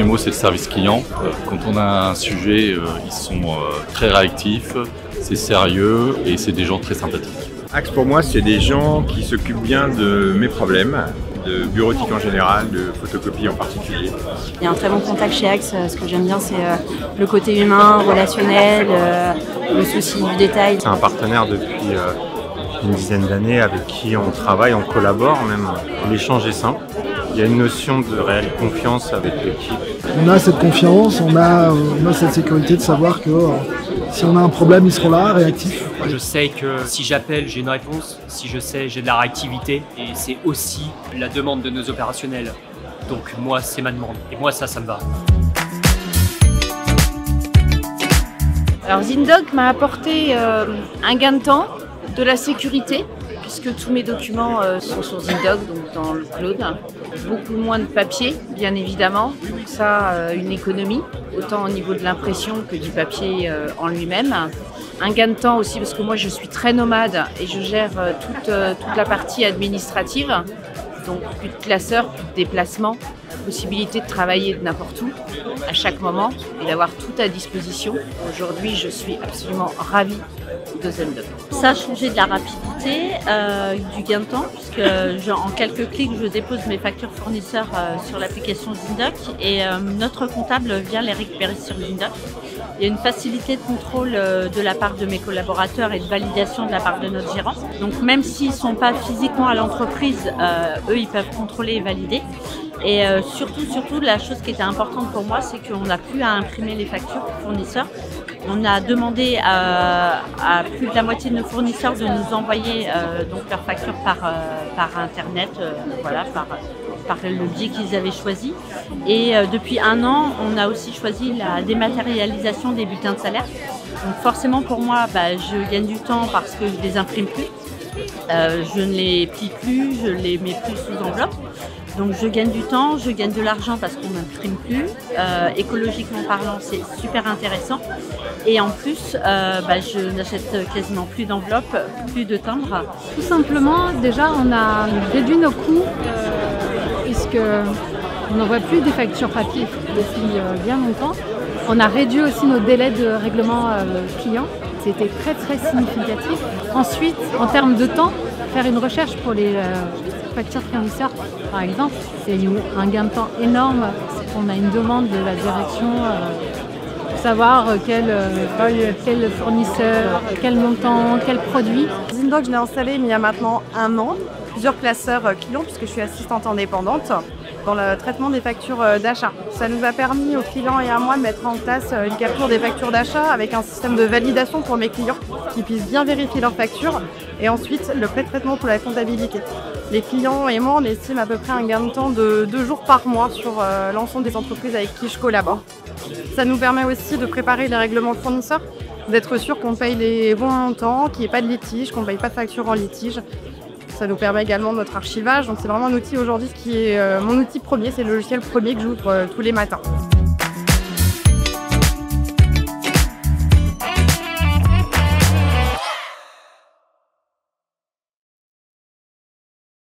mot, c'est le service client. Quand on a un sujet, ils sont très réactifs, c'est sérieux et c'est des gens très sympathiques. Axe pour moi, c'est des gens qui s'occupent bien de mes problèmes, de bureautique en général, de photocopie en particulier. Il y a un très bon contact chez Axe. Ce que j'aime bien, c'est le côté humain, relationnel, le souci du détail. C'est un partenaire depuis une dizaine d'années avec qui on travaille, on collabore même. L'échange est simple. Il y a une notion de réelle confiance avec l'équipe. On a cette confiance, on a cette sécurité de savoir que si on a un problème, ils seront là, réactifs. Je sais que si j'appelle, j'ai une réponse. Si je sais, j'ai de la réactivité. Et c'est aussi la demande de nos opérationnels. Donc moi, c'est ma demande. Et moi, ça me va. Alors ZinDoc m'a apporté un gain de temps, de la sécurité, puisque tous mes documents sont sur ZinDoc, donc dans le cloud. Beaucoup moins de papier, bien évidemment. Donc ça, une économie, autant au niveau de l'impression que du papier en lui-même. Un gain de temps aussi, parce que moi je suis très nomade et je gère toute la partie administrative. Donc plus de classeurs, plus de déplacements, possibilité de travailler de n'importe où, à chaque moment, et d'avoir tout à disposition. Aujourd'hui, je suis absolument ravie de ZinDoc. Ça a changé de la rapidité, du gain de temps, puisque en quelques clics, je dépose mes factures fournisseurs sur l'application ZinDoc et notre comptable vient les récupérer sur ZinDoc. Il y a une facilité de contrôle de la part de mes collaborateurs et de validation de la part de notre gérant. Donc même s'ils ne sont pas physiquement à l'entreprise, eux, ils peuvent contrôler et valider. Et surtout, la chose qui était importante pour moi, c'est qu'on n'a plus à imprimer les factures fournisseurs. On a demandé à plus de la moitié de nos fournisseurs de nous envoyer donc leurs factures par Internet, voilà, par le biais qu'ils avaient choisi. Et depuis 1 an, on a aussi choisi la dématérialisation des bulletins de salaire. Donc forcément pour moi, je gagne du temps parce que je ne les imprime plus. Je ne les plie plus, je ne les mets plus sous enveloppe. Donc je gagne du temps, je gagne de l'argent parce qu'on n'imprime plus. Écologiquement parlant, c'est super intéressant. Et en plus, je n'achète quasiment plus d'enveloppes, plus de timbres. Tout simplement, déjà, on a réduit nos coûts puisque on n'envoie plus des factures papier depuis bien longtemps. On a réduit aussi nos délais de règlement client. C'était très très significatif. Ensuite, en termes de temps, faire une recherche pour les factures fournisseurs, par exemple, c'est un gain de temps énorme. On a une demande de la direction pour savoir quel fournisseur, quel montant, quel produit. ZinDoc, je l'ai installé il y a maintenant 1 an. Plusieurs classeurs clients puisque je suis assistante indépendante dans le traitement des factures d'achat. Ça nous a permis aux clients et à moi de mettre en place une capture des factures d'achat avec un système de validation pour mes clients qui puissent bien vérifier leurs factures et ensuite le pré-traitement pour la comptabilité. Les clients et moi, on estime à peu près un gain de temps de 2 jours par mois sur l'ensemble des entreprises avec qui je collabore. Ça nous permet aussi de préparer les règlements fournisseurs, d'être sûr qu'on paye les bons montants, qu'il n'y ait pas de litige, qu'on ne paye pas de facture en litige. Ça nous permet également notre archivage, donc c'est vraiment un outil aujourd'hui qui est mon outil premier, c'est le logiciel premier que j'ouvre tous les matins.